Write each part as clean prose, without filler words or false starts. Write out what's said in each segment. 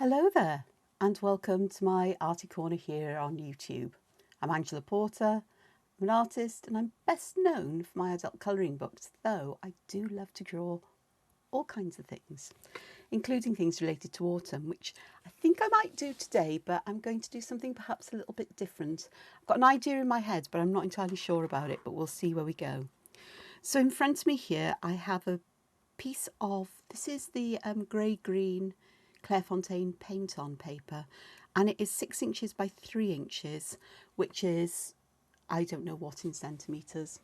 Hello there, and welcome to my Arty Corner here on YouTube. I'm Angela Porter, I'm an artist, and I'm best known for my adult colouring books, though I do love to draw all kinds of things, including things related to autumn, which I think I might do today, but I'm going to do something perhaps a little bit different. I've got an idea in my head, but I'm not entirely sure about it, but we'll see where we go. So in front of me here, I have a piece of, this is the grey-green Clairefontaine paint on paper, and it is 6 inches by 3 inches, which is, I don't know what in centimetres.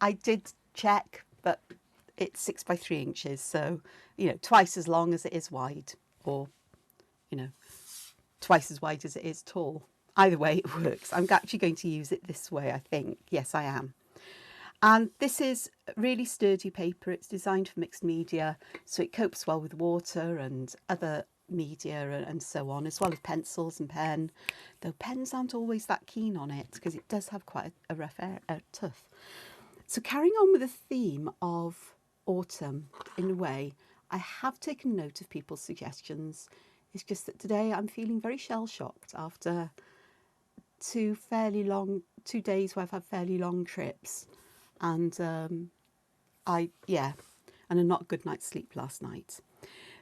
I did check, but it's 6 by 3 inches, so, twice as long as it is wide, or, twice as wide as it is tall. Either way, it works. I'm actually going to use it this way, I think. Yes, I am. And this is really sturdy paper. It's designed for mixed media, so it copes well with water and other media and so on, as well as pencils and pen, though pens aren't always that keen on it because it does have quite a rough tooth. So carrying on with the theme of autumn, in a way, I have taken note of people's suggestions. It's just that today I'm feeling very shell-shocked after 2 days where I've had fairly long trips. And and a not good night's sleep last night.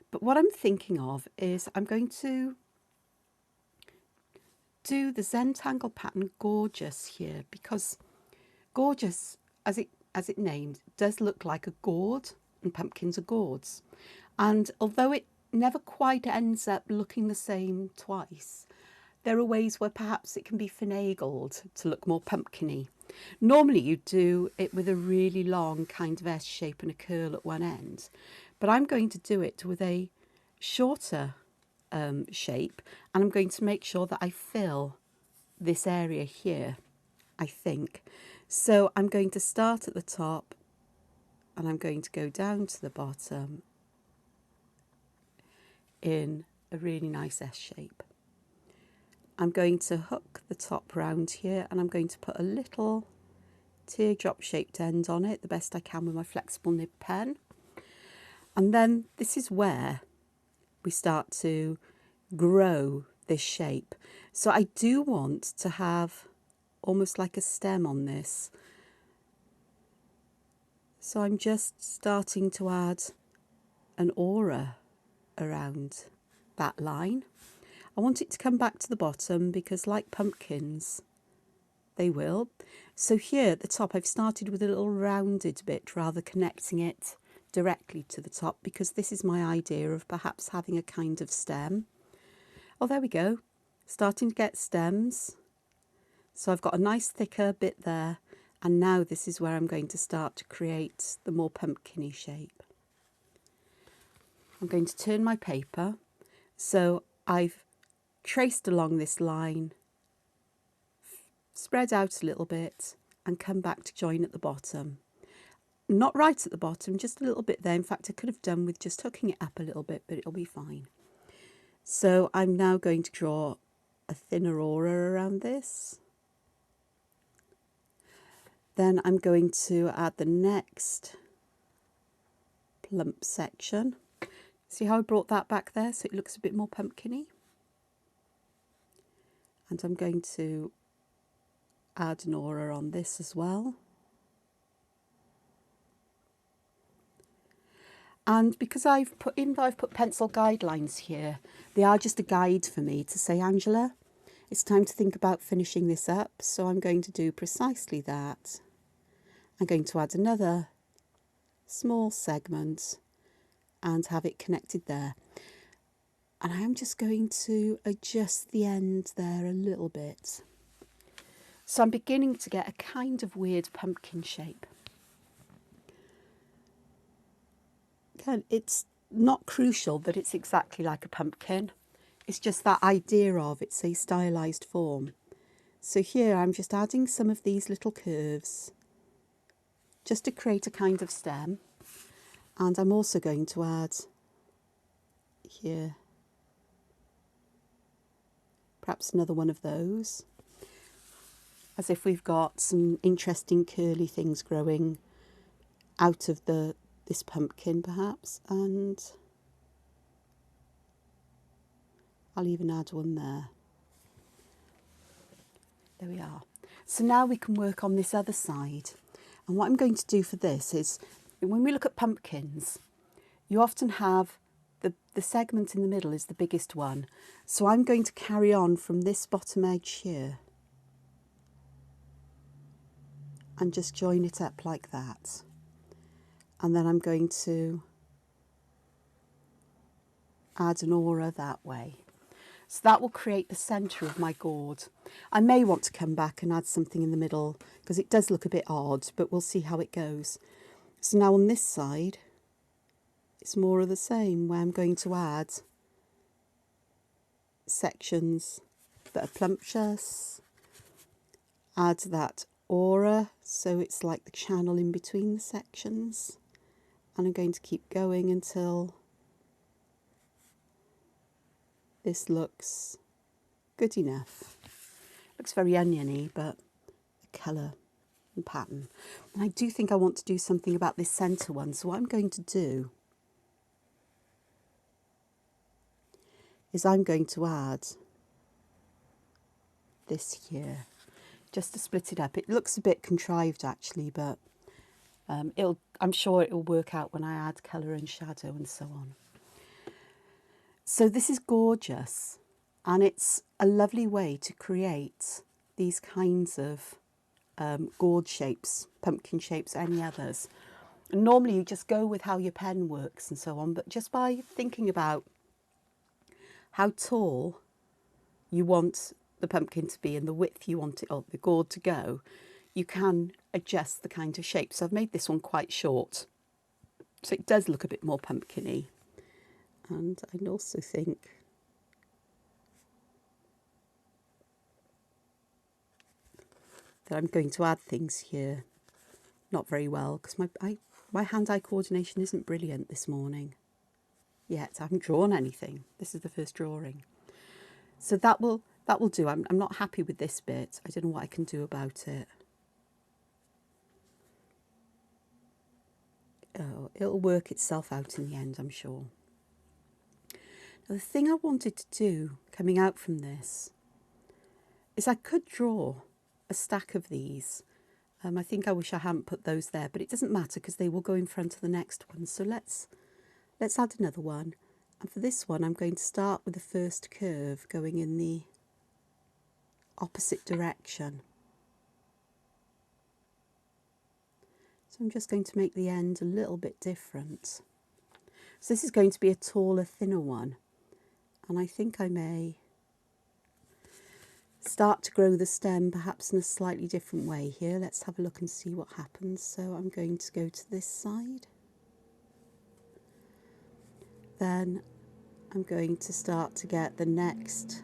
But what I'm thinking of is I'm going to do the Zentangle pattern Gorgeous here, because Gorgeous, as it named, does look like a gourd, and pumpkins are gourds. And although it never quite ends up looking the same twice, there are ways where perhaps it can be finagled to look more pumpkin-y. Normally you do it with a really long kind of S shape and a curl at one end, but I'm going to do it with a shorter shape, and I'm going to make sure that I fill this area here, I think. So I'm going to start at the top and I'm going to go down to the bottom in a really nice S shape. I'm going to hook the top round here, and I'm going to put a little teardrop shaped end on it the best I can with my flexible nib pen. And then this is where we start to grow this shape. So I do want to have almost like a stem on this. So I'm just starting to add an aura around that line. I want it to come back to the bottom because, like pumpkins, they will. So here at the top I've started with a little rounded bit rather connecting it directly to the top, because this is my idea of perhaps having a kind of stem. Oh, there we go, starting to get stems. So I've got a nice thicker bit there, and now this is where I'm going to start to create the more pumpkin-y shape. I'm going to turn my paper, so I've traced along this line, spread out a little bit, and come back to join at the bottom. Not right at the bottom, just a little bit there. In fact, I could have done with just hooking it up a little bit, but it'll be fine. So I'm now going to draw a thinner aura around this. Then I'm going to add the next plump section. See how I brought that back there so it looks a bit more pumpkin-y? And I'm going to add an aura on this as well. And because I've put pencil guidelines here, they are just a guide for me to say, Angela, it's time to think about finishing this up. So I'm going to do precisely that. I'm going to add another small segment and have it connected there. And I am just going to adjust the end there a little bit. So I'm beginning to get a kind of weird pumpkin shape. Again, it's not crucial that it's exactly like a pumpkin. It's just that idea of it's a stylized form. So here I'm just adding some of these little curves just to create a kind of stem. And I'm also going to add here perhaps another one of those, as if we've got some interesting curly things growing out of this pumpkin perhaps. And I'll even add one there. There we are. So now we can work on this other side. And what I'm going to do for this is, when we look at pumpkins, you often have the segment in the middle is the biggest one. So I'm going to carry on from this bottom edge here and just join it up like that. And then I'm going to add an aura that way. So that will create the centre of my gourd. I may want to come back and add something in the middle because it does look a bit odd, but we'll see how it goes. So now on this side, it's more of the same, where I'm going to add sections that are plumptious, add that aura, so it's like the channel in between the sections, and I'm going to keep going until this looks good enough. Looks very oniony, but the colour and pattern. And I do think I want to do something about this centre one, so what I'm going to do is I'm going to add this here, just to split it up. It looks a bit contrived actually, but I'm sure it'll work out when I add colour and shadow and so on. So this is gorgeous, and it's a lovely way to create these kinds of gourd shapes, pumpkin shapes, any others. And normally you just go with how your pen works and so on, but just by thinking about how tall you want the pumpkin to be and the width you want it, or the gourd to go, you can adjust the kind of shape. So I've made this one quite short, so it does look a bit more pumpkin-y. And I also think that I'm going to add things here. Not very well, because my hand-eye coordination isn't brilliant this morning yet. I haven't drawn anything. This is the first drawing. So that will do. I'm not happy with this bit. I don't know what I can do about it. Oh, it'll work itself out in the end, I'm sure. Now, the thing I wanted to do coming out from this is I could draw a stack of these. I think I wish I hadn't put those there, but it doesn't matter because they will go in front of the next one. So let's add another one. And for this one, I'm going to start with the first curve going in the opposite direction. So I'm just going to make the end a little bit different. So this is going to be a taller, thinner one. And I think I may start to grow the stem perhaps in a slightly different way here. Let's have a look and see what happens. So I'm going to go to this side. Then I'm going to start to get the next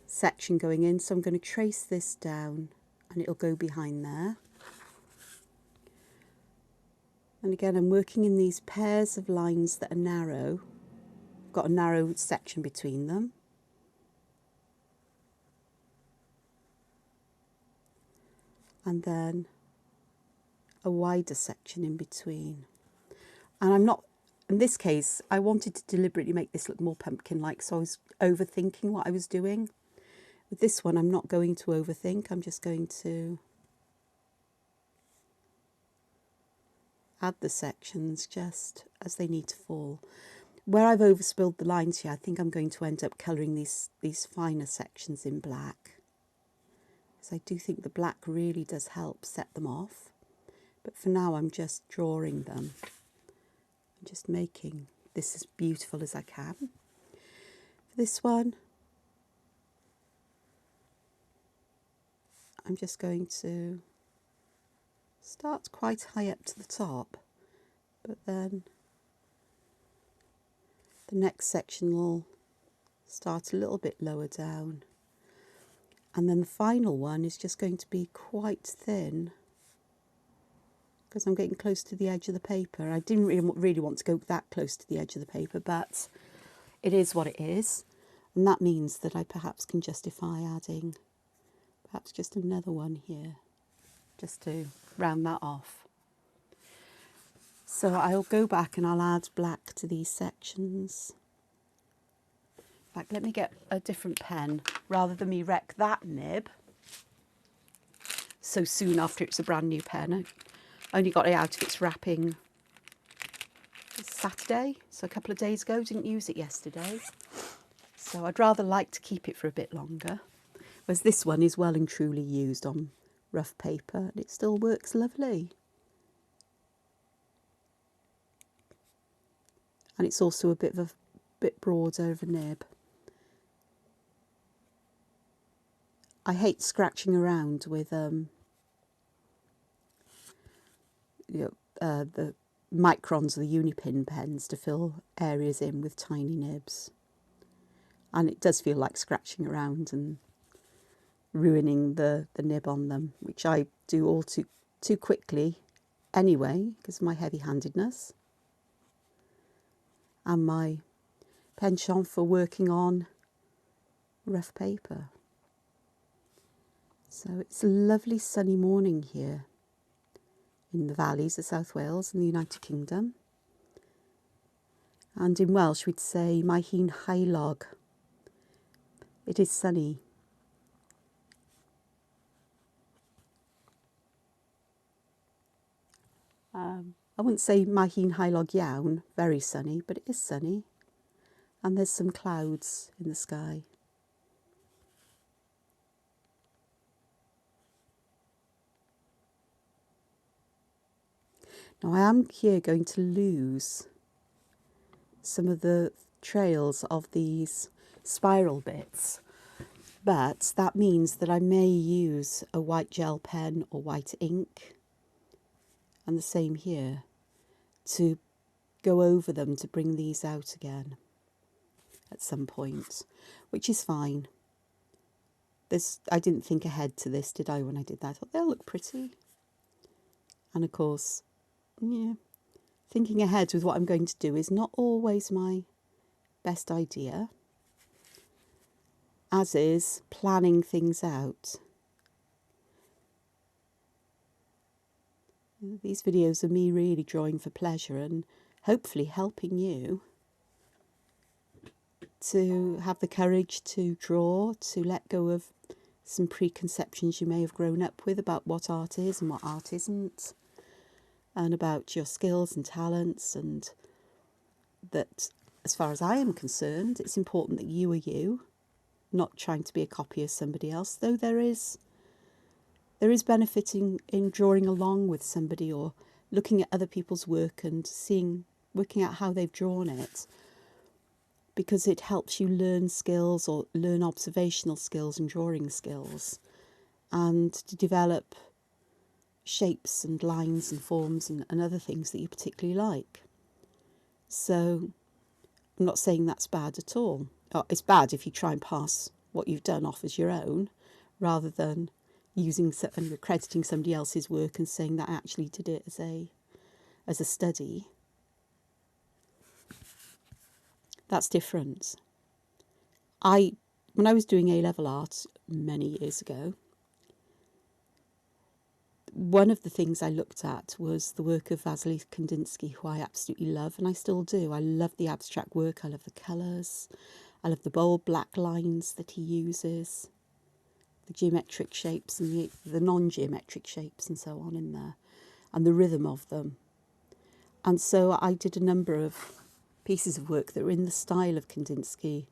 section going in. So I'm going to trace this down and it'll go behind there. And again, I'm working in these pairs of lines that are narrow. I've got a narrow section between them. And then a wider section in between. And I'm not, in this case, I wanted to deliberately make this look more pumpkin-like, so I was overthinking what I was doing. With this one, I'm not going to overthink, I'm just going to add the sections just as they need to fall. Where I've overspilled the lines here, I think I'm going to end up colouring these finer sections in black. Because I do think the black really does help set them off. But for now, I'm just drawing them. I'm just making this as beautiful as I can. For this one, I'm just going to start quite high up to the top, but then the next section will start a little bit lower down. And then the final one is just going to be quite thin because I'm getting close to the edge of the paper. I didn't really want to go that close to the edge of the paper, but it is what it is. And that means that I perhaps can justify adding perhaps just another one here, just to round that off. So I'll go back and I'll add black to these sections. fact, let me get a different pen rather than me wreck that nib so soon after it's a brand new pen. I only got it out of its wrapping Saturday, so a couple of days ago. Didn't use it yesterday. So I'd rather like to keep it for a bit longer. Whereas this one is well and truly used on rough paper and it still works lovely. And it's also a bit broader of a nib. I hate scratching around with the microns or the Unipin pens to fill areas in with tiny nibs. And it does feel like scratching around and ruining the nib on them, which I do all too quickly anyway because of my heavy-handedness and my penchant for working on rough paper. So it's a lovely sunny morning here in the valleys of South Wales in the United Kingdom. And in Welsh we'd say mae hi'n haelog. It is sunny. I wouldn't say mae hi'n haelog iawn, very sunny, but it is sunny. And there's some clouds in the sky. Now I am here going to lose some of the trails of these spiral bits, but that means that I may use a white gel pen or white ink, and the same here, to go over them to bring these out again at some point, which is fine. I didn't think ahead to this, did I, when I did that? I thought they'll look pretty. And of course, yeah, thinking ahead with what I'm going to do is not always my best idea, as is planning things out. These videos are me really drawing for pleasure and hopefully helping you to have the courage to draw, to let go of some preconceptions you may have grown up with about what art is and what art isn't, and about your skills and talents, and that as far as I am concerned, it's important that you are you, not trying to be a copy of somebody else, though there is benefiting in drawing along with somebody or looking at other people's work and working out how they've drawn it, because it helps you learn skills or learn observational skills and drawing skills, and to develop shapes and lines and forms and other things that you particularly like. So I'm not saying that's bad at all. It's bad if you try and pass what you've done off as your own, rather than using and accrediting somebody else's work and saying that I actually did it as a study. That's different. When I was doing A-level art many years ago, one of the things I looked at was the work of Vasily Kandinsky, who I absolutely love, and I still do. I love the abstract work, I love the colours, I love the bold black lines that he uses, the geometric shapes and the non-geometric shapes and so on in there, and the rhythm of them. And so I did a number of pieces of work that were in the style of Kandinsky,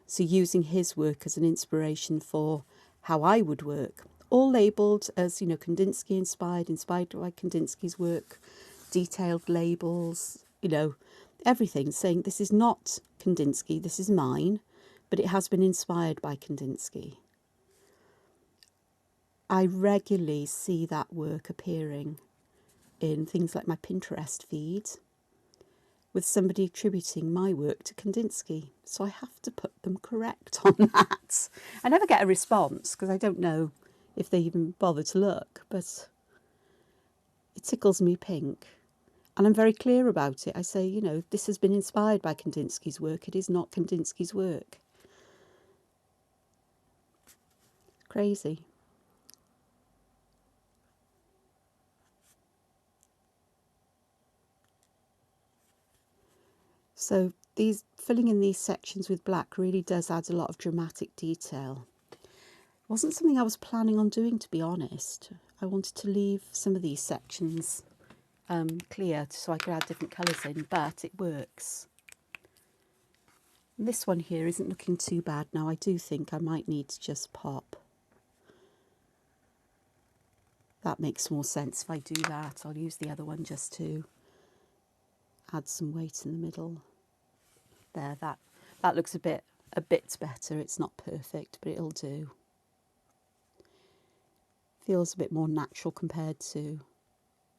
so using his work as an inspiration for how I would work, all labelled as, Kandinsky inspired by Kandinsky's work, detailed labels, everything, saying this is not Kandinsky, this is mine, but it has been inspired by Kandinsky. I regularly see that work appearing in things like my Pinterest feed, with somebody attributing my work to Kandinsky. So I have to put them correct on that. I never get a response because I don't know if they even bother to look, but it tickles me pink. And I'm very clear about it. I say, this has been inspired by Kandinsky's work. It is not Kandinsky's work. Crazy. So these filling in these sections with black really does add a lot of dramatic detail. It wasn't something I was planning on doing, to be honest. I wanted to leave some of these sections clear so I could add different colours in, but it works. And this one here isn't looking too bad now. I do think I might need to just pop. That makes more sense if I do that. I'll use the other one just to add some weight in the middle. There, that looks a bit better. It's not perfect, but it'll do. Feels a bit more natural compared to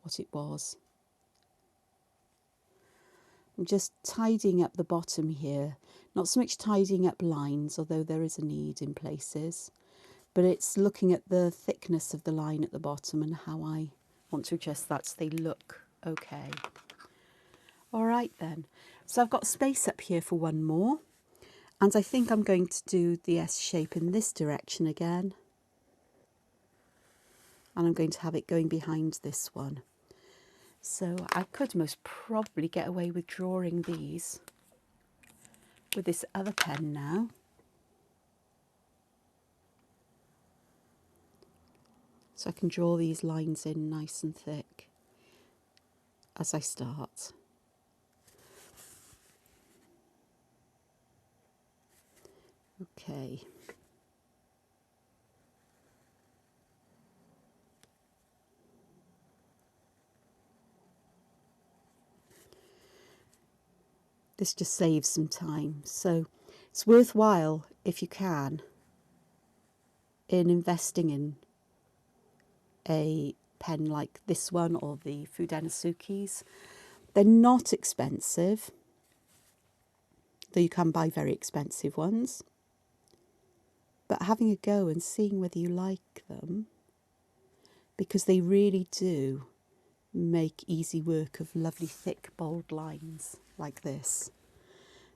what it was. I'm just tidying up the bottom here. Not so much tidying up lines, although there is a need in places, but it's looking at the thickness of the line at the bottom and how I want to adjust that so they look okay. All right then, so I've got space up here for one more, and I think I'm going to do the S shape in this direction again, and I'm going to have it going behind this one. So I could most probably get away with drawing these with this other pen now. So I can draw these lines in nice and thick as I start. Okay. This just saves some time. So it's worthwhile, if you can, in investing in a pen like this one or the Fudensuki's. They're not expensive, though you can buy very expensive ones. But having a go and seeing whether you like them, because they really do make easy work of lovely thick bold lines like this.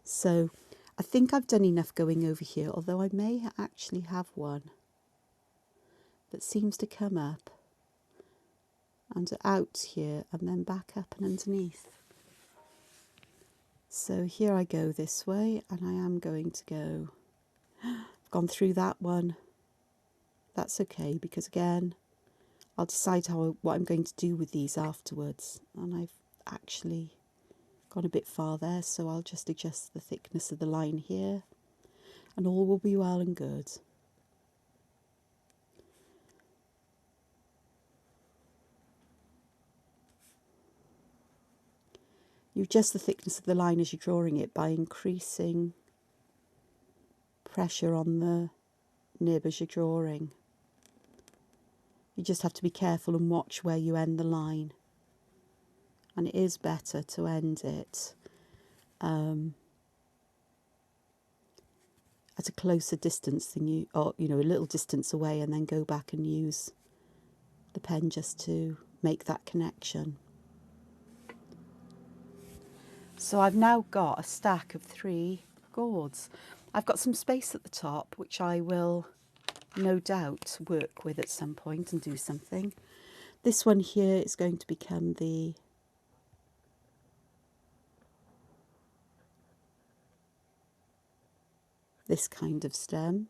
So I think I've done enough going over here, although I may actually have one that seems to come up and out here and then back up and underneath. So here I go this way, and I am going to go, I've gone through that one. That's okay, because again, I'll decide what I'm going to do with these afterwards. And I've actually gone a bit far there, so I'll just adjust the thickness of the line here, and all will be well and good. You adjust the thickness of the line as you're drawing it by increasing pressure on the nib as you're drawing. You just have to be careful and watch where you end the line. And it is better to end it at a closer distance than or a little distance away, and then go back and use the pen just to make that connection. So I've now got a stack of 3 gourds. I've got some space at the top, which I will no doubt work with at some point and do something. This one here is going to become this kind of stem.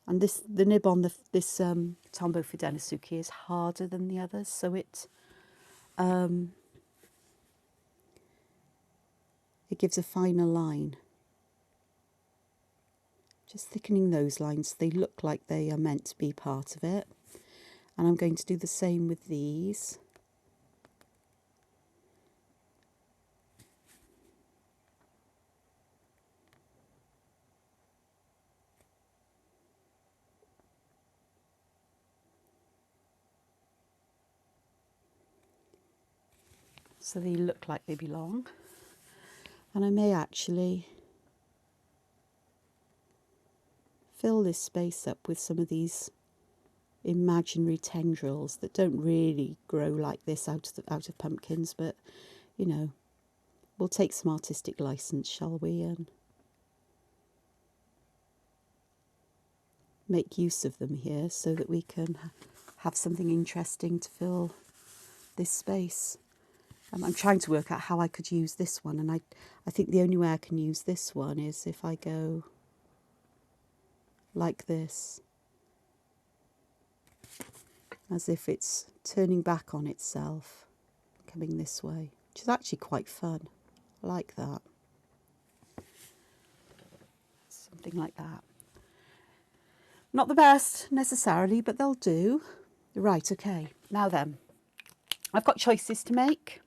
And the nib on this Tombow Fudensuki is harder than the others, so it gives a finer line. Just thickening those lines so they look like they are meant to be part of it. And I'm going to do the same with these. So they look like they belong. And I may actually fill this space up with some of these imaginary tendrils that don't really grow like this out of pumpkins, but we'll take some artistic license, shall we, and make use of them here so that we can have something interesting to fill this space. I'm trying to work out how I could use this one, and I think the only way I can use this one is if I go like this, as if it's turning back on itself, coming this way, which is actually quite fun. I like that. Something like that. Not the best necessarily, but they'll do. Right, okay. Now then, I've got choices to make.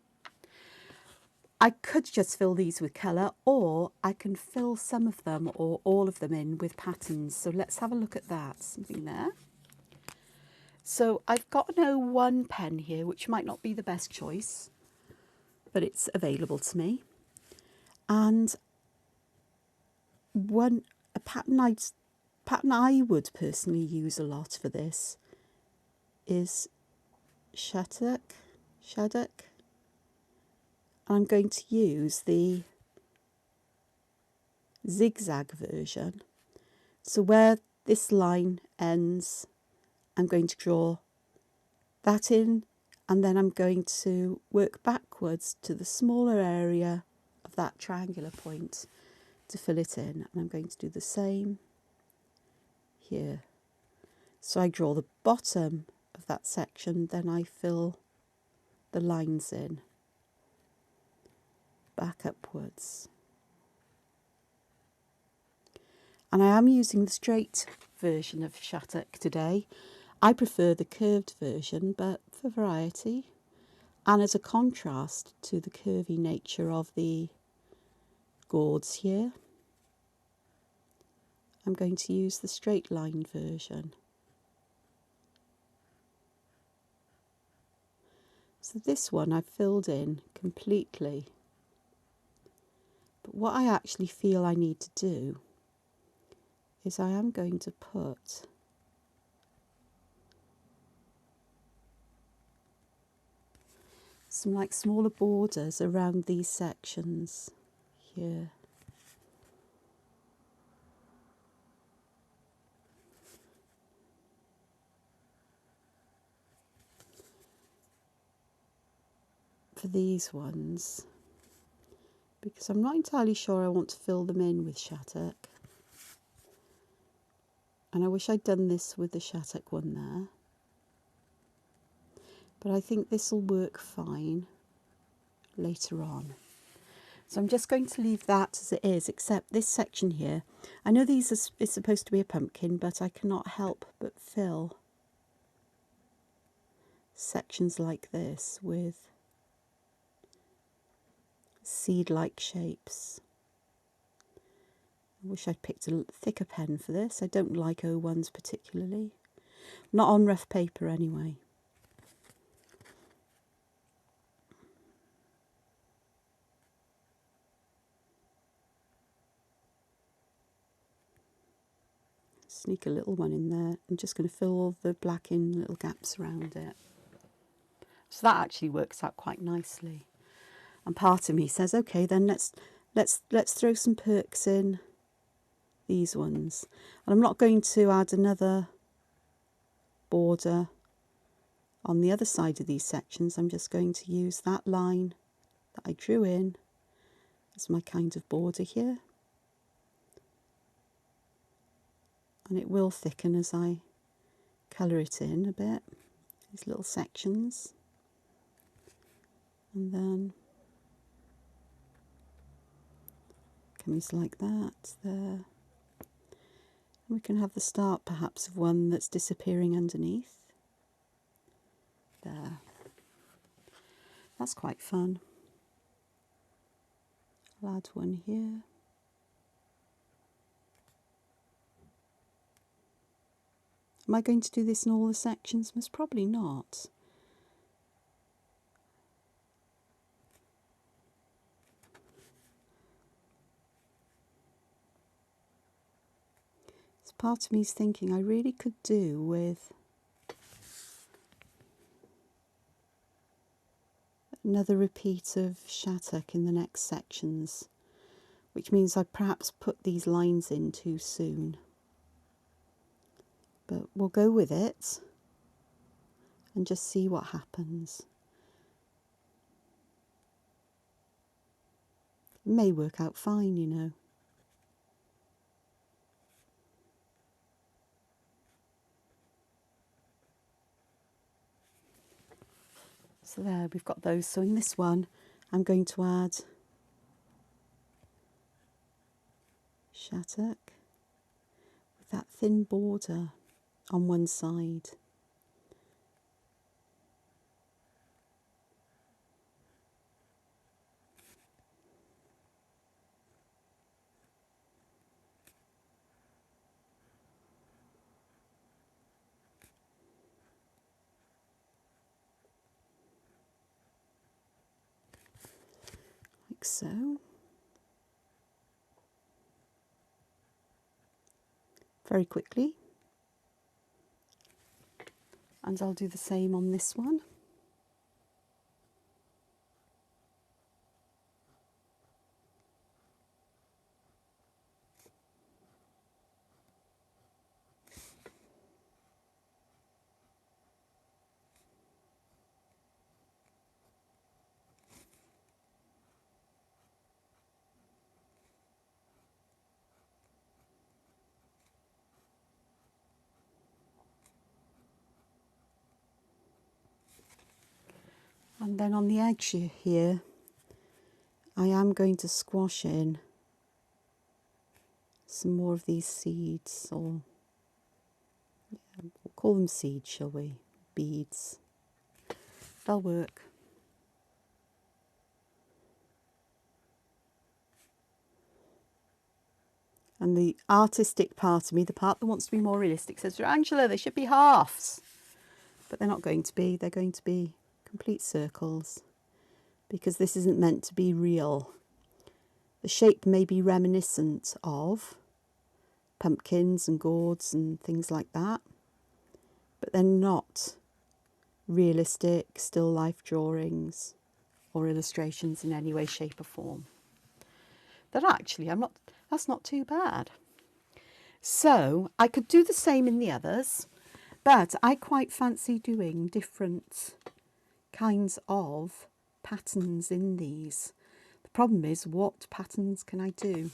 I could just fill these with colour, or I can fill some of them or all of them in with patterns. So let's have a look at that. Something there. So I've got an O1 pen here, which might not be the best choice, but it's available to me. And a pattern I would personally use a lot for this is Shattuck. I'm going to use the zigzag version. So where this line ends, I'm going to draw that in, and then I'm going to work backwards to the smaller area of that triangular point to fill it in. And I'm going to do the same here. So I draw the bottom of that section, then I fill the lines in, back upwards. And I am using the straight version of Shattuck today. I prefer the curved version, but for variety and as a contrast to the curvy nature of the gourds here, I'm going to use the straight line version. So this one I've filled in completely. But what I actually feel I need to do is I am going to put some like smaller borders around these sections here. For these ones, because I'm not entirely sure I want to fill them in with Shattuck. And I wish I'd done this with the Shattuck one there. But I think this will work fine later on. So I'm just going to leave that as it is, except this section here. I know it's supposed to be a pumpkin, but I cannot help but fill sections like this with seed-like shapes. I wish I'd picked a thicker pen for this. I don't like O1s particularly. Not on rough paper anyway. Sneak a little one in there. I'm just going to fill all the black in little gaps around it. So that actually works out quite nicely. And part of me says, okay, then let's throw some perks in these ones. And I'm not going to add another border on the other side of these sections. I'm just going to use that line that I drew in as my kind of border here. And it will thicken as I colour it in a bit, these little sections. And then comes like that there. And we can have the start perhaps of one that's disappearing underneath. There. That's quite fun. I'll add one here. Am I going to do this in all the sections? Most probably not. So part of me is thinking I really could do with another repeat of Shattuck in the next sections, which means I perhaps put these lines in too soon. But we'll go with it and just see what happens. may work out fine, you know. So there, we've got those. So in this one, I'm going to add Shattuck with that thin border on one side. Like so. Very quickly. And I'll do the same on this one. And then on the edge here, I am going to squash in some more of these seeds, or we'll call them seeds, shall we? Beads. They'll work. And the artistic part of me, the part that wants to be more realistic, says, Angela, they should be halves. But they're not going to be. They're going to be complete circles, because this isn't meant to be real. The shape may be reminiscent of pumpkins and gourds and things like that, but they're not realistic still life drawings or illustrations in any way, shape or form. That actually, that's not too bad. So I could do the same in the others, but I quite fancy doing different kinds of patterns in these. The problem is, what patterns can I do?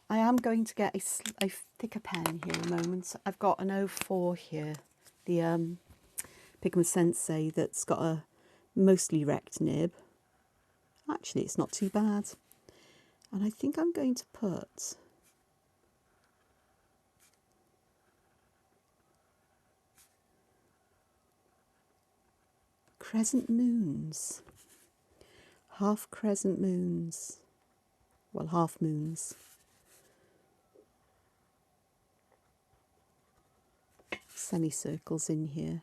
I am going to get a thicker pen here in a moment. I've got an 04 here, the Pigma Sensei, that's got a mostly wrecked nib. Actually, it's not too bad. And I think I'm going to put crescent moons, half crescent moons, well, half moons. Semicircles in here.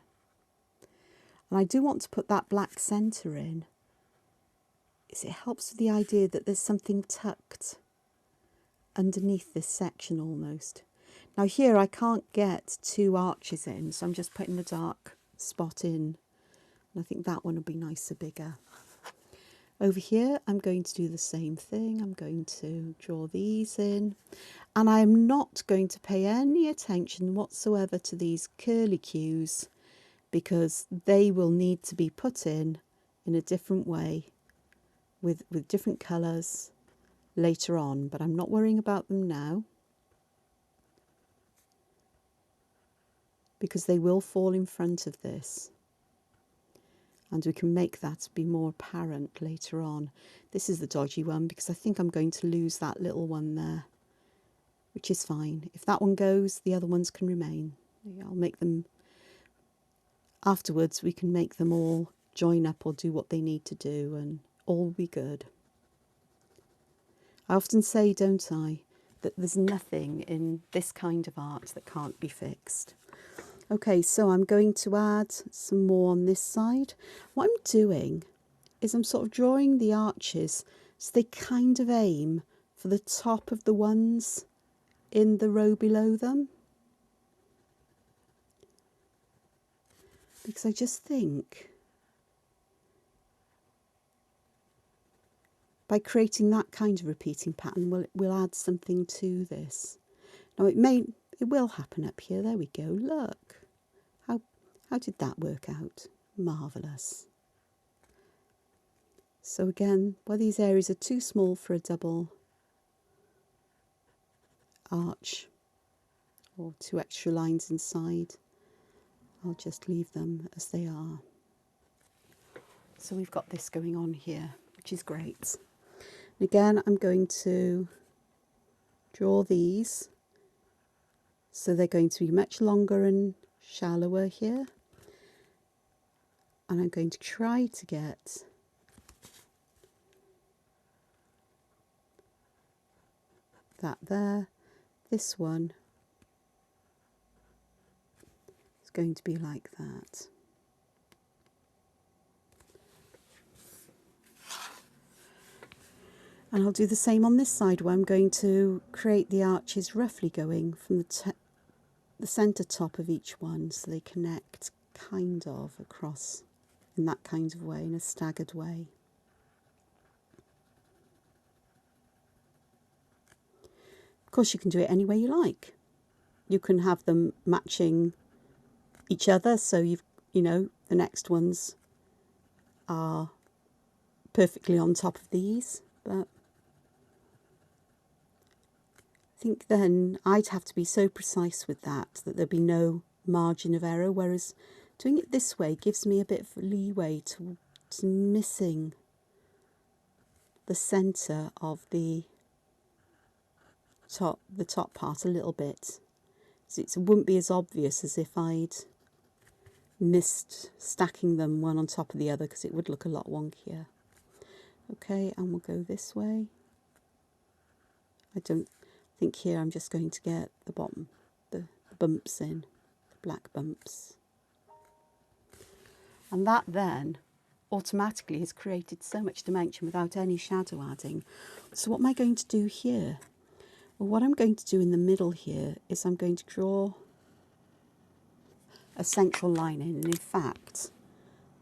And I do want to put that black centre in. It helps with the idea that there's something tucked underneath this section almost. Now here I can't get two arches in, so I'm just putting the dark spot in. And I think that one will be nicer, bigger. Over here I'm going to do the same thing. I'm going to draw these in. And I'm not going to pay any attention whatsoever to these curlicues, because they will need to be put in a different way with different colours later on, but I'm not worrying about them now, because they will fall in front of this and we can make that be more apparent later on. This is the dodgy one because I think I'm going to lose that little one there, which is fine. If that one goes, the other ones can remain. I'll make them afterwards. We can make them all join up or do what they need to do and all will be good. I often say, don't I, that there's nothing in this kind of art that can't be fixed. Okay, so I'm going to add some more on this side. What I'm doing is I'm sort of drawing the arches so they kind of aim for the top of the ones in the row below them. Because I just think by creating that kind of repeating pattern, we'll add something to this. Now it will happen up here. There we go. Look. How did that work out? Marvellous. So again, where these areas are too small for a double arch or 2 extra lines inside, I'll just leave them as they are. So we've got this going on here, which is great. And again, I'm going to draw these, so they're going to be much longer and shallower here. And I'm going to try to get that there. This one is going to be like that. And I'll do the same on this side, where I'm going to create the arches roughly going from the centre top of each one, so they connect kind of across in that kind of way, in a staggered way. Of course, you can do it any way you like. You can have them matching each other, so you know, the next ones are perfectly on top of these, but I think then I'd have to be so precise with that there'd be no margin of error, whereas doing it this way gives me a bit of leeway to missing the centre of the top part a little bit. So it wouldn't be as obvious as if I'd missed stacking them one on top of the other, because it would look a lot wonkier. Okay, and we'll go this way. I don't think here I'm just going to get the bottom, the bumps in, the black bumps. And that then automatically has created so much dimension without any shadow adding. So what am I going to do here? Well, what I'm going to do in the middle here is I'm going to draw a central line in. And in fact,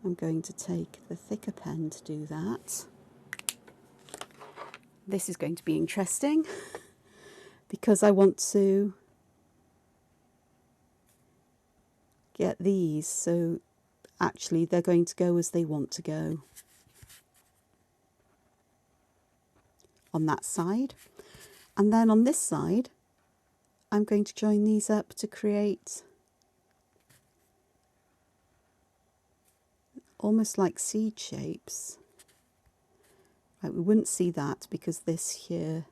I'm going to take the thicker pen to do that. This is going to be interesting because I want to get these so actually they're going to go as they want to go on that side. And then on this side, I'm going to join these up to create almost like seed shapes. Right, we wouldn't see that because this here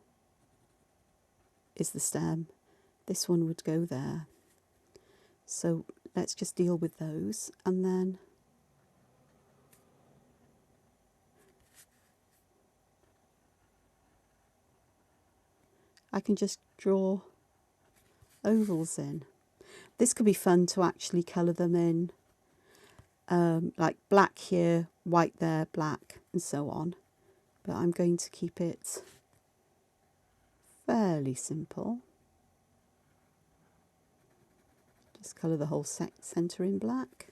is the stem. This one would go there. So let's just deal with those, and then I can just draw ovals in. This could be fun to actually colour them in, like black here, white there, black, and so on. But I'm going to keep it fairly simple. Just colour the whole centre in black.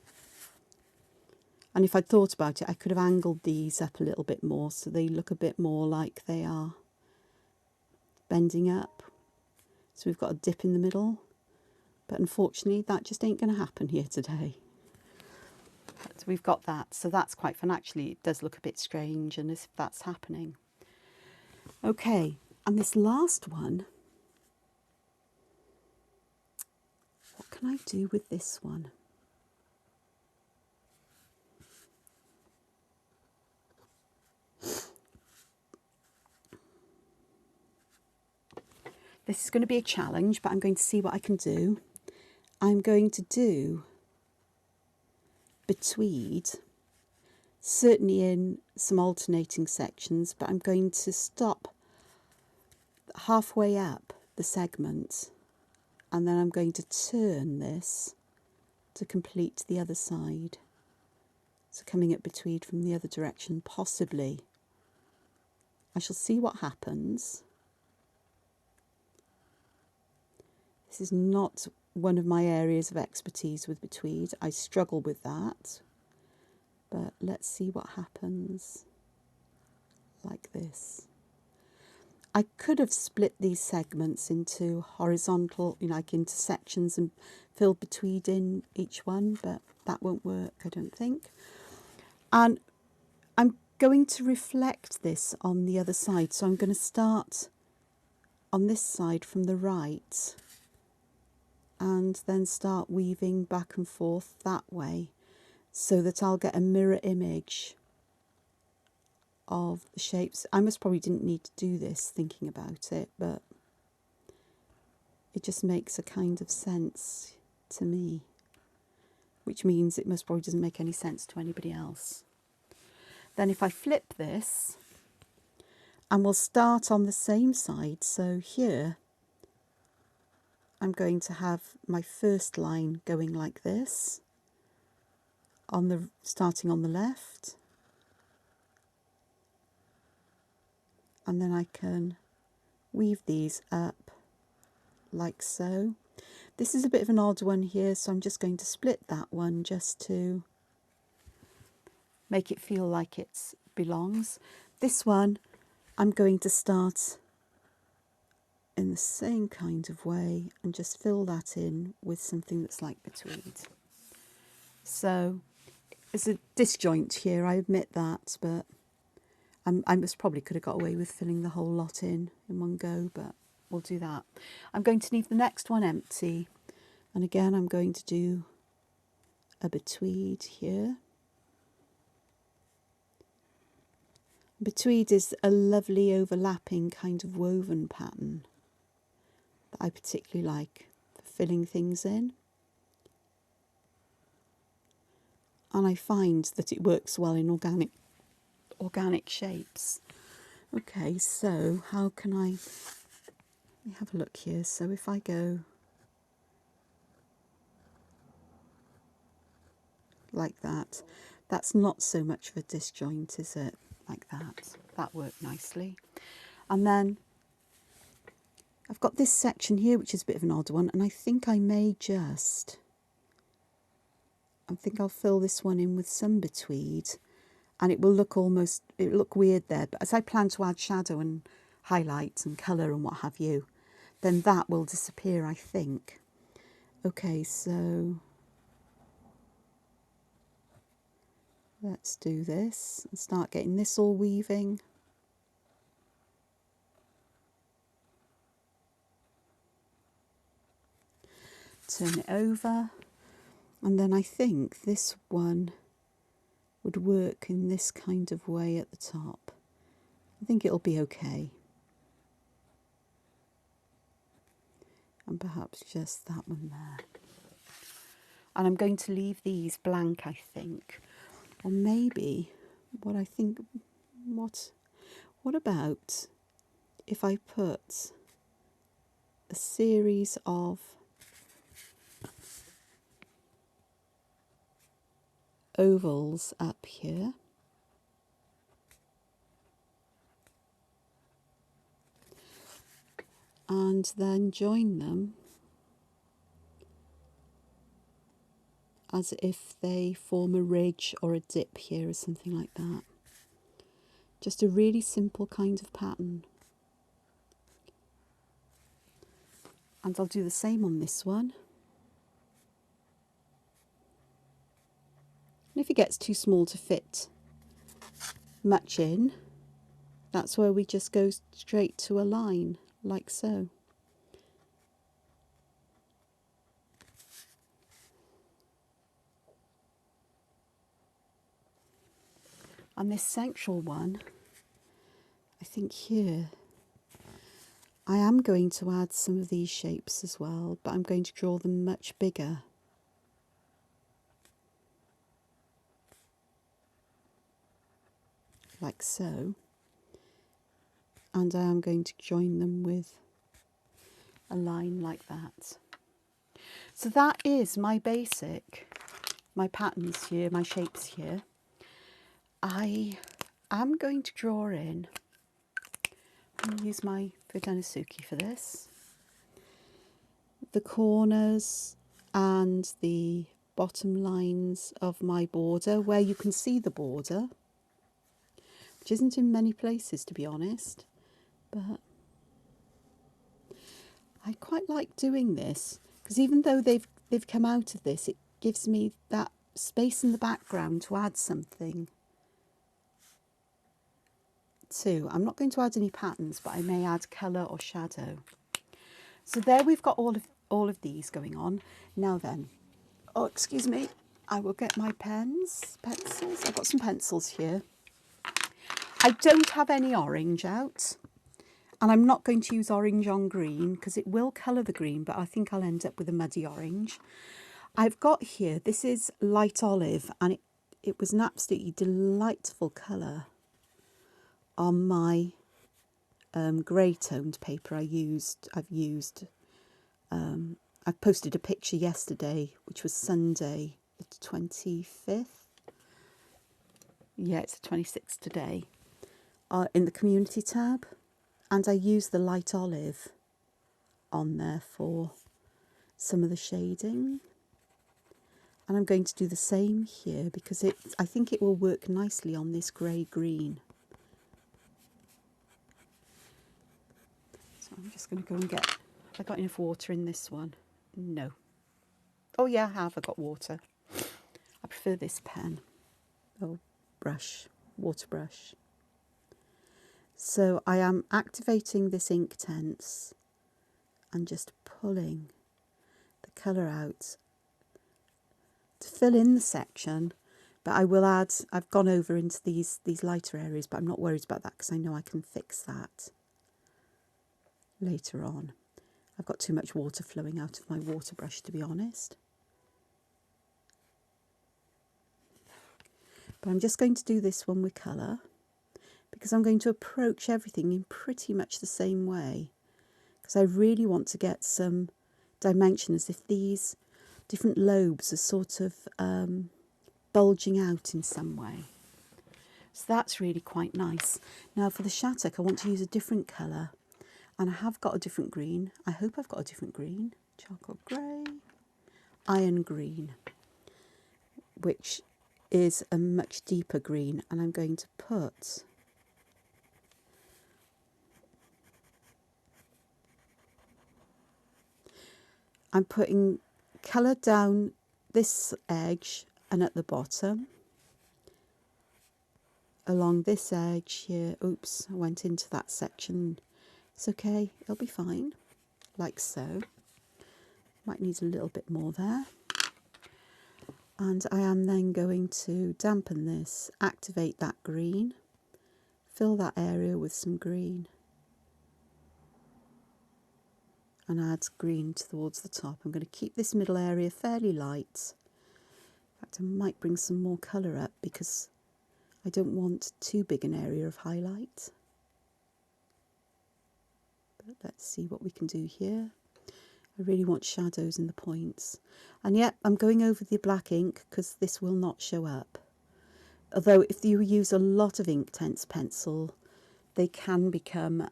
And if I'd thought about it, I could have angled these up a little bit more so they look a bit more like they are bending up. So we've got a dip in the middle, but unfortunately that just ain't going to happen here today. But we've got that, so that's quite fun. Actually, it does look a bit strange, and as if that's happening. Okay, and this last one, what can I do with this one? This is going to be a challenge, but I'm going to see what I can do. I'm going to do betweed, certainly in some alternating sections, but I'm going to stop halfway up the segment, and then I'm going to turn this to complete the other side. So coming at betweed from the other direction, possibly. I shall see what happens. This is not one of my areas of expertise with betweed. I struggle with that. But let's see what happens. Like this. I could have split these segments into horizontal, like into sections, and filled betweed in each one, but that won't work, I don't think. And I'm going to reflect this on the other side. So I'm going to start on this side from the right and then start weaving back and forth that way so that I'll get a mirror image of the shapes. I most probably didn't need to do this thinking about it, but it just makes a kind of sense to me, which means it most probably doesn't make any sense to anybody else. Then if I flip this, and we'll start on the same side, so here I'm going to have my first line going like this, starting on the left, and then I can weave these up like so. This is a bit of an odd one here, so I'm just going to split that one just to make it feel like it belongs. This one I'm going to start in the same kind of way and just fill that in with something that's like between. So it's a disjoint here, I admit that, but I probably could have got away with filling the whole lot in one go, but we'll do that. I'm going to leave the next one empty, and again I'm going to do a betweed here. Betweed is a lovely overlapping kind of woven pattern that I particularly like for filling things in. And I find that it works well in organic shapes. Okay, so how can let me have a look here. So if I go like that, that's not so much of a disjoint, is it? Like that. That worked nicely. And then I've got this section here, which is a bit of an odd one, and I think I think I'll fill this one in with some betweed, and it will look look weird there, but as I plan to add shadow and highlights and colour and what have you, then that will disappear, I think. Okay, so let's do this and start getting this all weaving. Turn it over, and then I think this one would work in this kind of way at the top. I think it'll be okay. And perhaps just that one there. And I'm going to leave these blank, I think. Or maybe what about if I put a series of ovals up here, and then join them as if they form a ridge or a dip here or something like that. Just a really simple kind of pattern. And I'll do the same on this one. And if it gets too small to fit much in, that's where we just go straight to a line, like so. And this central one, I think here, I am going to add some of these shapes as well, but I'm going to draw them much bigger. Like so. And I am going to join them with a line like that. So that is my patterns here, my shapes here. I am going to draw in, I'll use my Fudenosuke for this, the corners and the bottom lines of my border, where you can see the border, which isn't in many places to be honest, but I quite like doing this because even though they've come out of this, it gives me that space in the background to add something. too. I'm not going to add any patterns, but I may add colour or shadow. So there we've got all of these going on. Now then, oh, excuse me, I will get my pencils. I've got some pencils here. I don't have any orange out, and I'm not going to use orange on green because it will colour the green, but I think I'll end up with a muddy orange. I've got here, this is light olive, and it was an absolutely delightful colour on my grey toned paper I've used. I posted a picture yesterday, which was Sunday the 25th. Yeah, it's the 26th today, in the community tab, and I used the light olive on there for some of the shading, and I'm going to do the same here because I think it will work nicely on this grey green. So I'm just going to go and get, have I got enough water in this one? No. Oh yeah, I have. I got water. I prefer this pen. Oh, brush, water brush. So I am activating this Inktense and just pulling the colour out to fill in the section. But I will add, I've gone over into these lighter areas, but I'm not worried about that because I know I can fix that later on. I've got too much water flowing out of my water brush, to be honest. But I'm just going to do this one with colour because I'm going to approach everything in pretty much the same way, because I really want to get some dimension as if these different lobes are sort of bulging out in some way. So that's really quite nice. Now for the Shattuck, I want to use a different colour, and I have got a different green. I hope I've got a different green. Charcoal grey, iron green, which is a much deeper green, and I'm going to put I'm putting colour down this edge and at the bottom, along this edge here. Oops, I went into that section. It's okay, it'll be fine, like so. Might need a little bit more there. And I am then going to dampen this, activate that green, fill that area with some green, and add green towards the top. I'm going to keep this middle area fairly light. In fact, I might bring some more colour up because I don't want too big an area of highlight. But let's see what we can do here. I really want shadows in the points. And yet I'm going over the black ink because this will not show up. Although if you use a lot of Inktense pencil, they can become,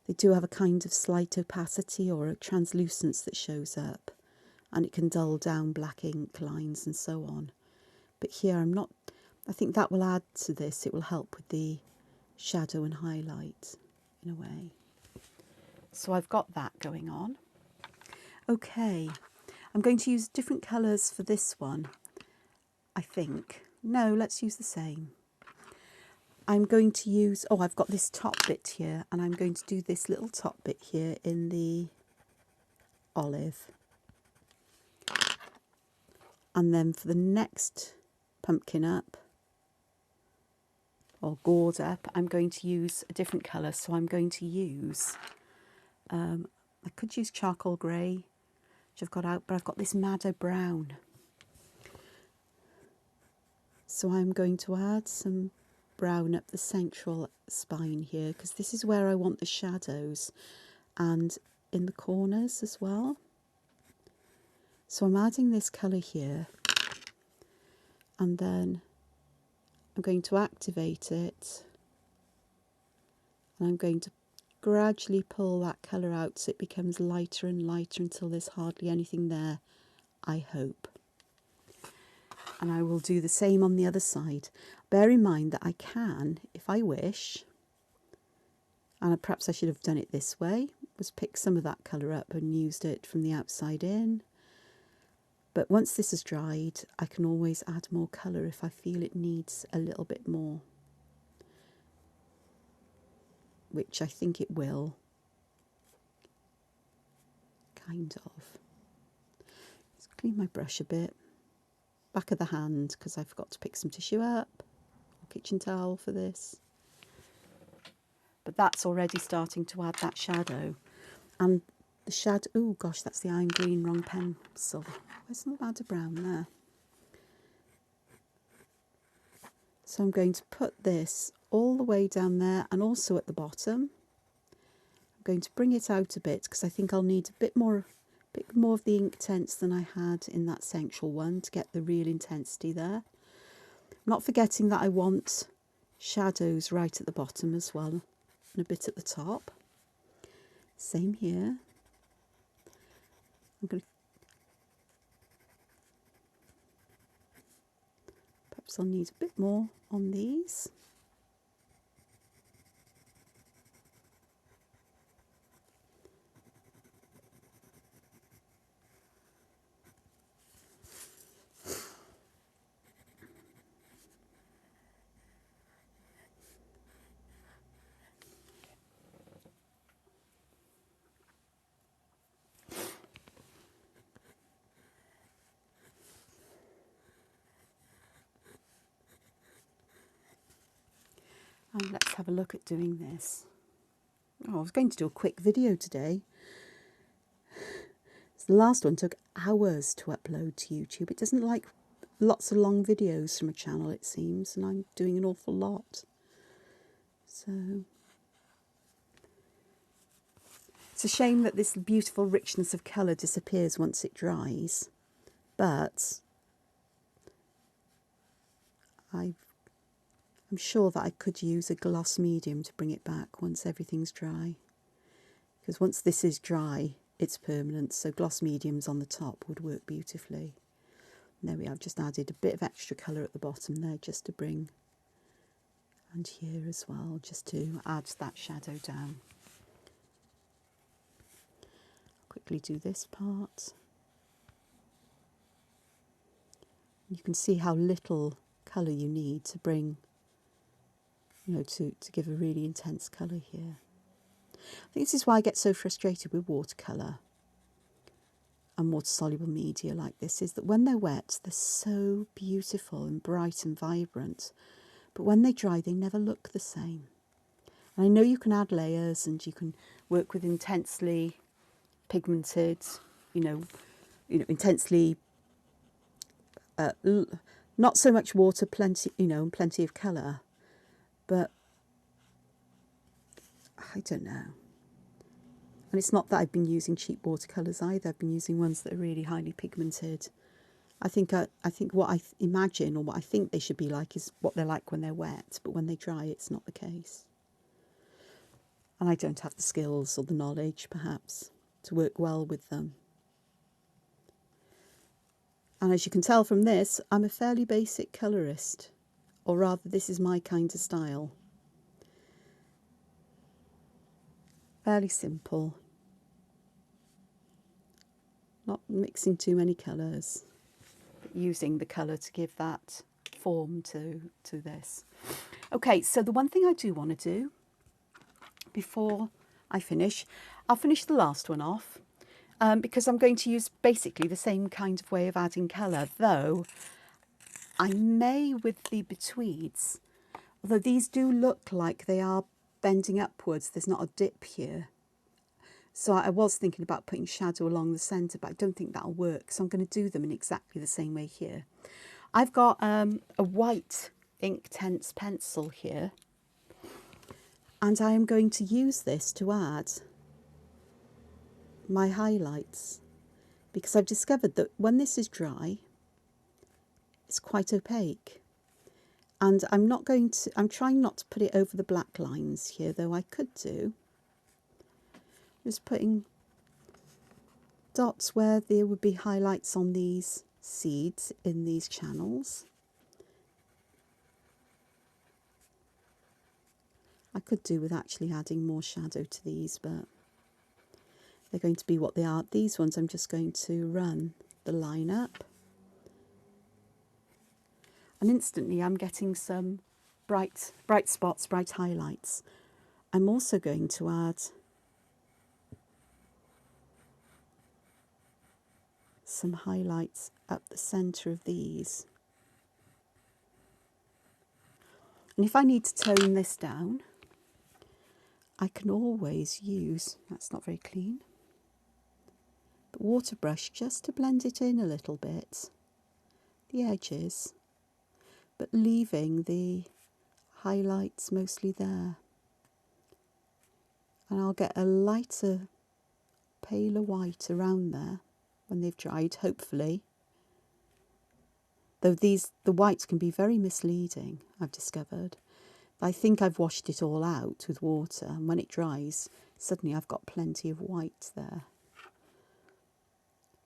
they do have a kind of slight opacity or a translucence that shows up, and it can dull down black ink lines and so on. But here I'm not, I think that will add to this. It will help with the shadow and highlight in a way. So I've got that going on. Okay, I'm going to use different colours for this one, I think. No, let's use the same. I'm going to use, oh, I've got this top bit here, and I'm going to do this little top bit here in the olive. And then for the next pumpkin up, or gourd up, I'm going to use a different colour. So I'm going to use, I could use charcoal grey, which I've got out, but I've got this madder brown. So I'm going to add some brown up the central spine here, because this is where I want the shadows, and in the corners as well. So I'm adding this colour here, and then I'm going to activate it, and I'm going to gradually pull that colour out so it becomes lighter and lighter until there's hardly anything there, I hope. And I will do the same on the other side. Bear in mind that I can, if I wish, and perhaps I should have done it this way, was pick some of that colour up and used it from the outside in. But once this has dried, I can always add more colour if I feel it needs a little bit more. which I think it will. Kind of. Let's clean my brush a bit. Back of the hand, because I forgot to pick some tissue up, or kitchen towel for this. But that's already starting to add that shadow. And the shadow, oh gosh, that's the iron green, wrong pencil. Where's the ladder brown there? So I'm going to put this all the way down there and also at the bottom. I'm going to bring it out a bit because I think I'll need a bit more of the Inktense than I had in that central one to get the real intensity there. Not forgetting that I want shadows right at the bottom as well and a bit at the top. Same here. I'm going to, perhaps I'll need a bit more on these. And let's have a look at doing this. Oh, I was going to do a quick video today. So the last one took hours to upload to YouTube. It doesn't like lots of long videos from a channel, it seems, and I'm doing an awful lot. So it's a shame that this beautiful richness of colour disappears once it dries, but I'm sure that I could use a gloss medium to bring it back once everything's dry. Because once this is dry, it's permanent, so gloss mediums on the top would work beautifully. And there we are, I've just added a bit of extra colour at the bottom there just to bring, and here as well, just to add that shadow down. I'll quickly do this part. You can see how little colour you need to bring, to give a really intense colour here. I think this is why I get so frustrated with watercolour and water-soluble media like this, is that when they're wet, they're so beautiful and bright and vibrant, but when they dry, they never look the same. And I know you can add layers and you can work with intensely pigmented, intensely, not so much water, plenty, and plenty of colour, but I don't know. And it's not that I've been using cheap watercolours either. I've been using ones that are really highly pigmented. I think what I imagine, or what I think they should be like, is what they're like when they're wet, but when they dry, it's not the case. And I don't have the skills or the knowledge, perhaps, to work well with them. And as you can tell from this, I'm a fairly basic colourist, or rather, this is my kind of style. Fairly simple. Not mixing too many colours, but using the colour to give that form to this. Okay, so the one thing I do want to do before I finish, I'll finish the last one off because I'm going to use basically the same kind of way of adding colour, though I may with the betweeds, although these do look like they are bending upwards, there's not a dip here. So I was thinking about putting shadow along the centre, but I don't think that'll work. So I'm going to do them in exactly the same way here. I've got a white Inktense pencil here. And I am going to use this to add my highlights. Because I've discovered that when this is dry, it's quite opaque. And I'm trying not to put it over the black lines here, though I could do. Just putting dots where there would be highlights on these seeds in these channels. I could do with actually adding more shadow to these, but they're going to be what they are. These ones I'm just going to run the line up. And instantly I'm getting some bright spots, bright highlights. I'm also going to add some highlights up the centre of these. And if I need to tone this down, I can always use, that's not very clean, the water brush just to blend it in a little bit, the edges, but leaving the highlights mostly there. And I'll get a lighter, paler white around there when they've dried, hopefully. Though the whites can be very misleading, I've discovered. I think I've washed it all out with water, and when it dries, suddenly I've got plenty of white there.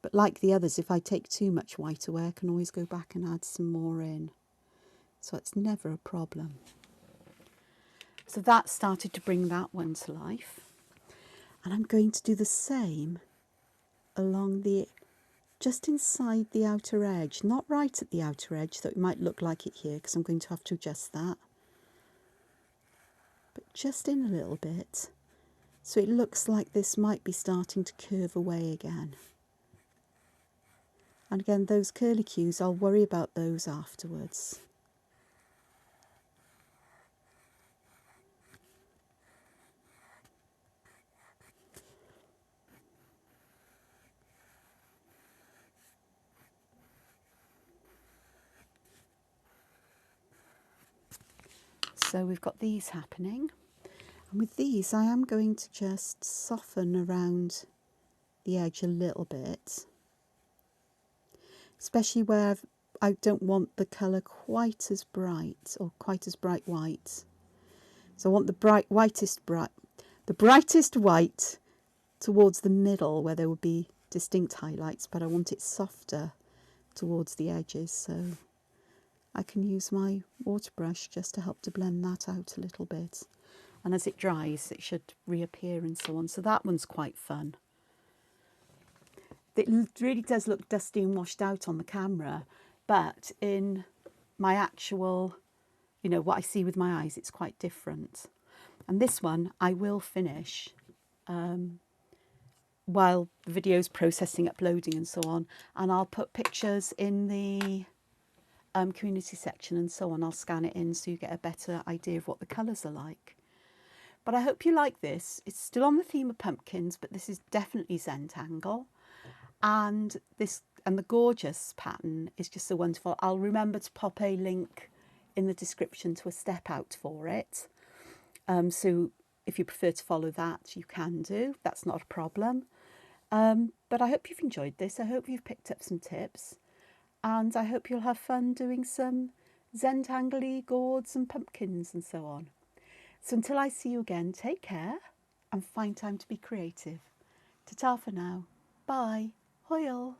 But like the others, if I take too much white away, I can always go back and add some more in. So it's never a problem. So that started to bring that one to life. And I'm going to do the same along the, just inside the outer edge, not right at the outer edge, though it might look like it here because I'm going to have to adjust that. But just in a little bit, so it looks like this might be starting to curve away again. And again, those curlicues, I'll worry about those afterwards. So we've got these happening. And with these, I am going to just soften around the edge a little bit, especially where I don't want the colour quite as bright or quite as bright white. So I want the brightest white towards the middle where there would be distinct highlights, but I want it softer towards the edges. So I can use my water brush just to help to blend that out a little bit. And as it dries, it should reappear and so on. So that one's quite fun. It really does look dusty and washed out on the camera, but in my actual, what I see with my eyes, it's quite different. And this one I will finish while the video's processing, uploading and so on. And I'll put pictures in the community section and so on. I'll scan it in so you get a better idea of what the colours are like. But I hope you like this. It's still on the theme of pumpkins, but this is definitely Zentangle. And the gorgeous pattern is just so wonderful. I'll remember to pop a link in the description to a step out for it. So if you prefer to follow that, you can do. That's not a problem. But I hope you've enjoyed this. I hope you've picked up some tips. And I hope you'll have fun doing some Zentangle-y gourds and pumpkins and so on. So until I see you again, take care and find time to be creative. Ta-ta for now. Bye. Hoil.